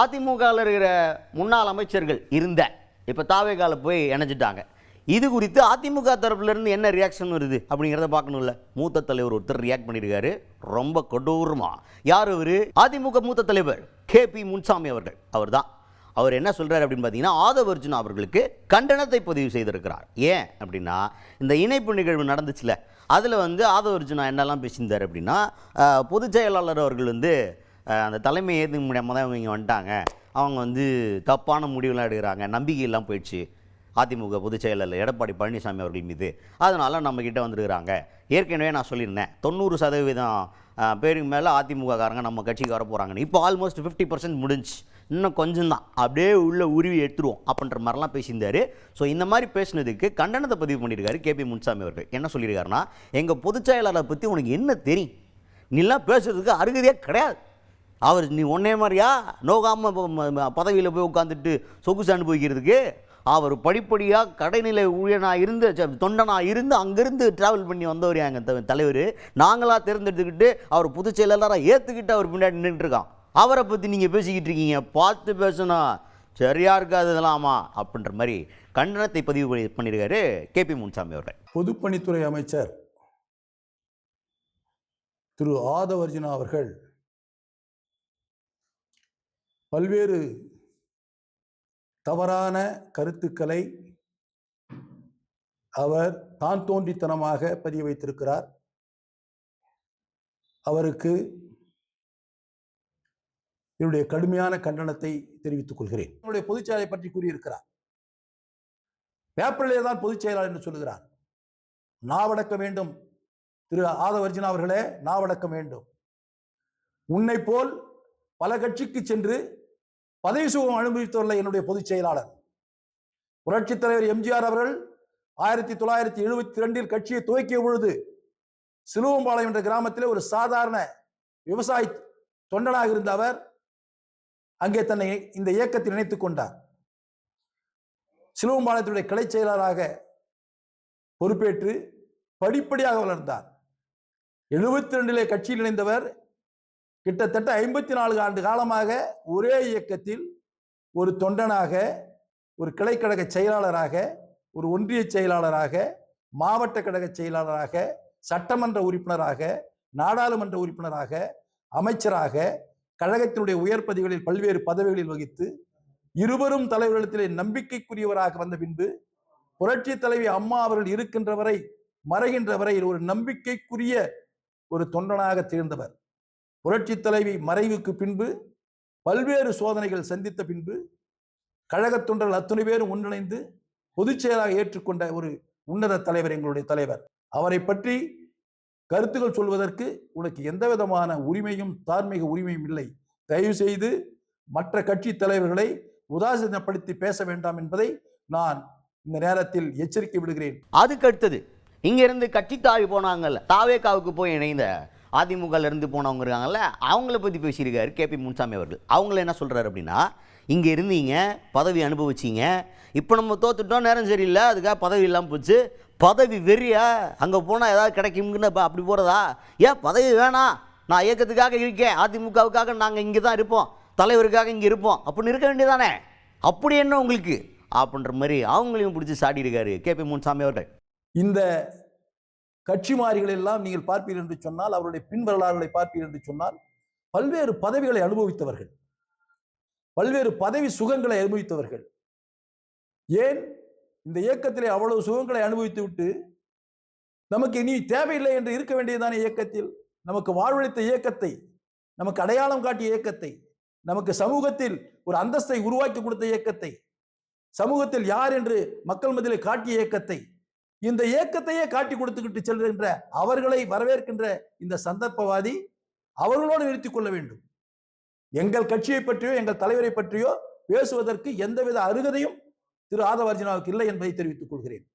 அதிமுகவில் இருக்கிற முன்னாள் அமைச்சர்கள் இருந்த இப்போ தாவேகால போய் இணைஞ்சிட்டாங்க. இது குறித்து அதிமுக தரப்புலேருந்து என்ன ரியாக்ஷன் வருது அப்படிங்கிறத பார்க்கணும்ல. மூத்த தலைவர் ஒருத்தர் ரியாக்ட் பண்ணியிருக்காரு ரொம்ப கொடூரமாக. யார் அவர்? அதிமுக மூத்த தலைவர் KP முன்சாமி அவர்கள். அவர் என்ன சொல்கிறார் அப்படின்னு பார்த்தீங்கன்னா, ஆதவ அர்ஜுனா அவர்களுக்கு கண்டனத்தை பதிவு செய்திருக்கிறார். ஏன் அப்படின்னா, இந்த இணைப்பு நிகழ்வு நடந்துச்சுல, அதில் ஆதவ அர்ஜுனா என்னெல்லாம் பேசியிருந்தார் அப்படின்னா, பொதுச் செயலாளர் அவர்கள் அந்த தலைமை ஏற்க முடியாமல் தான் இவங்க வந்துட்டாங்க, அவங்க தப்பான முடிவுலாம் எடுக்கிறாங்க, நம்பிக்கையெல்லாம் போயிடுச்சு அதிமுக பொதுச் செயலாளர் எடப்பாடி பழனிசாமி அவர்கள் மீது, அதனால் நம்மக்கிட்ட வந்துருக்கிறாங்க. ஏற்கனவே நான் சொல்லியிருந்தேன் 90% பேருக்கு மேலே அதிமுககாரங்க நம்ம கட்சிக்கு வர போகிறாங்கன்னு. இப்போ ஆல்மோஸ்ட் 50% முடிஞ்சு, இன்னும் கொஞ்சம் தான், அப்படியே உள்ள உருவி எடுத்துருவோம் அப்படின்ற மாதிரிலாம் பேசியிருந்தார். ஸோ இந்த மாதிரி பேசினதுக்கு கண்டனத்தை பதிவு பண்ணியிருக்காரு KP முன்சாமி அவர்கள். என்ன சொல்லியிருக்காருன்னா, எங்கள் பொதுச் செயலாளரை பற்றி உனக்கு என்ன தெரியும், நீலாம் பேசுறதுக்கு அருகதையே கிடையாது. நீ ஒன்னே மாதிரியா நோகாமல் பதவியில் போய் உட்காந்துட்டு சொகுசு அனுபவிக்கிறதுக்கு? அவர் படிப்படியாக கடைநிலை ஊழியனாக இருந்து தொண்டனாக இருந்து அங்கேருந்து ட்ராவல் பண்ணி வந்தவர் எங்கள் தலைவர். நாங்களாக தேர்ந்தெடுத்துக்கிட்டு அவர் பொதுச் செயலாளராக ஏற்றுக்கிட்டு அவர் பின்னாடி நின்றுட்டுருக்கான். அவரை பற்றி நீங்கள் பேசிக்கிட்டு இருக்கீங்க, பார்த்து பேசணும், சரியாக இருக்காது இதெல்லாமா அப்படின்ற மாதிரி கண்டனத்தை பதிவு பண்ணியிருக்காரு KP முன்சாமி அவர்கள். பொதுப்பணித்துறை அமைச்சர் திரு ஆதவ அர்ஜுனா அவர்கள் பல்வேறு தவறான கருத்துக்களை அவர் தான் தோன்றித்தனமாக பதிய வைத்திருக்கிறார். அவருக்கு என்னுடைய கடுமையான கண்டனத்தை தெரிவித்துக் கொள்கிறேன். என்னுடைய பொதுச் செயலாளரை பற்றி கூறியிருக்கிறார். பேப்பரிலே தான் பொதுச் செயலாளர் என்று சொல்லுகிறார். நாவடக்க வேண்டும் திரு ஆதவ அர்ஜுனா அவர்களே, நாவடக்க வேண்டும். உன்னை போல் பல கட்சிக்கு சென்று பதவி சுகம் அனுபவித்தவர்கள் என்னுடைய பொதுச் செயலாளர். புரட்சித் தலைவர் எம்ஜிஆர் அவர்கள் 1972 கட்சியை துவக்கிய பொழுது சிலுவம்பாளையம் என்ற கிராமத்தில் ஒரு சாதாரண விவசாய தொண்டனாக இருந்த அவர் அங்கே தன்னை இந்த இயக்கத்தில் இணைத்துக் கொண்டார். சிலுவம்பாளையத்துடைய கிளை செயலாளராக பொறுப்பேற்று படிப்படியாக வளர்ந்தார். 72 கட்சியில் இணைந்தவர் கிட்டத்தட்ட 54 ஆண்டு காலமாக ஒரே இயக்கத்தில் ஒரு தொண்டனாக, ஒரு கிளைக்கழக செயலாளராக, ஒரு ஒன்றிய செயலாளராக, மாவட்ட கழக செயலாளராக, சட்டமன்ற உறுப்பினராக, நாடாளுமன்ற உறுப்பினராக, அமைச்சராக, கழகத்தினுடைய உயர் பதவிகளில் பல்வேறு பதவிகளில் வகித்து இருவரும் தலைவர்களிடத்திலே நம்பிக்கைக்குரியவராக வந்த பின்பு புரட்சி தலைவி அம்மா அவர்கள் இருக்கின்ற வரை, மறைகின்ற வரை ஒரு நம்பிக்கைக்குரிய ஒரு தொண்டனாக திகழ்ந்தவர். புரட்சி தலைவி மறைவுக்கு பின்பு பல்வேறு சோதனைகள் சந்தித்த பின்பு கழக தொண்டர்கள் அத்தனை பேரும் ஒன்றிணைந்து பொதுச் செயலாக ஏற்றுக்கொண்ட ஒரு உன்னத தலைவர் எங்களுடைய தலைவர். அவரை பற்றி கருத்துக்கள் சொல்வதற்கு உனக்கு எந்த விதமான உரிமையும் தார்மீக உரிமையும் இல்லை. தயவு செய்து மற்ற கட்சி தலைவர்களை உதாசீனப்படுத்தி பேச வேண்டாம் என்பதை நான் இந்த நேரத்தில் எச்சரிக்கை விடுகிறேன். அதுக்கு அடுத்தது இங்க இருந்து கட்சி தாவி போனாங்கல்ல, தாவேகாவுக்கு போய் இணைந்த அதிமுகல இருந்து போனவங்க இருக்காங்கல்ல, அவங்கள பற்றி பேசியிருக்காரு KP முன்சாமி அவர்கள். அவங்கள என்ன சொல்றாரு அப்படின்னா, இங்கே இருந்தீங்க, பதவி அனுபவிச்சிங்க, இப்போ நம்ம தோத்துட்டோம், நேரம் சரியில்லை, அதுக்காக பதவி இல்லாமல் போச்சு, பதவி வெறியா, அங்கே போனால் ஏதாவது கிடைக்கும்னு அப்படி போகிறதா? ஏன் பதவி வேணாம், நான் இயக்கத்துக்காக இருக்கேன், அதிமுகவுக்காக நாங்கள் இங்கே தான் இருப்போம், தலைவருக்காக இங்கே இருப்போம் அப்படின்னு இருக்க வேண்டியதானே, அப்படி என்ன உங்களுக்கு அப்படின்ற மாதிரி அவங்களையும் பிடிச்சி சாடி இருக்காரு KP முன்சாமி அவர்கள். இந்த கட்சி மாறிகள் எல்லாம் நீங்கள் பார்ப்பீர்கள் என்று சொன்னால், அவருடைய பின்வரலாறுகளை பார்ப்பீர்கள் என்று சொன்னால், பல்வேறு பதவிகளை அனுபவித்தவர்கள், பல்வேறு பதவி சுகங்களை அனுபவித்தவர்கள். ஏன் இந்த இயக்கத்திலே அவ்வளவு சுகங்களை அனுபவித்து விட்டு நமக்கு இனி தேவையில்லை என்று இருக்க வேண்டியதான இயக்கத்தில், நமக்கு வாழ்வளித்த இயக்கத்தை, நமக்கு அடையாளம் காட்டிய இயக்கத்தை, நமக்கு சமூகத்தில் ஒரு அந்தஸ்தை உருவாக்கி கொடுத்த இயக்கத்தை, சமூகத்தில் யார் என்று மக்கள் மத்தியிலே காட்டிய இயக்கத்தை, இந்த இயக்கத்தையே காட்டி கொடுத்துக்கிட்டு செல்கின்ற அவர்களை வரவேற்கின்ற இந்த சந்தர்ப்பவாதி அவர்களோடு நிறுத்திக் கொள்ள வேண்டும். எங்கள் கட்சியை பற்றியோ எங்கள் தலைவரை பற்றியோ பேசுவதற்கு எந்தவித அருகதையும் திரு ஆதவ அர்ஜுனாவுக்கு இல்லை என்பதை தெரிவித்துக் கொள்கிறேன்.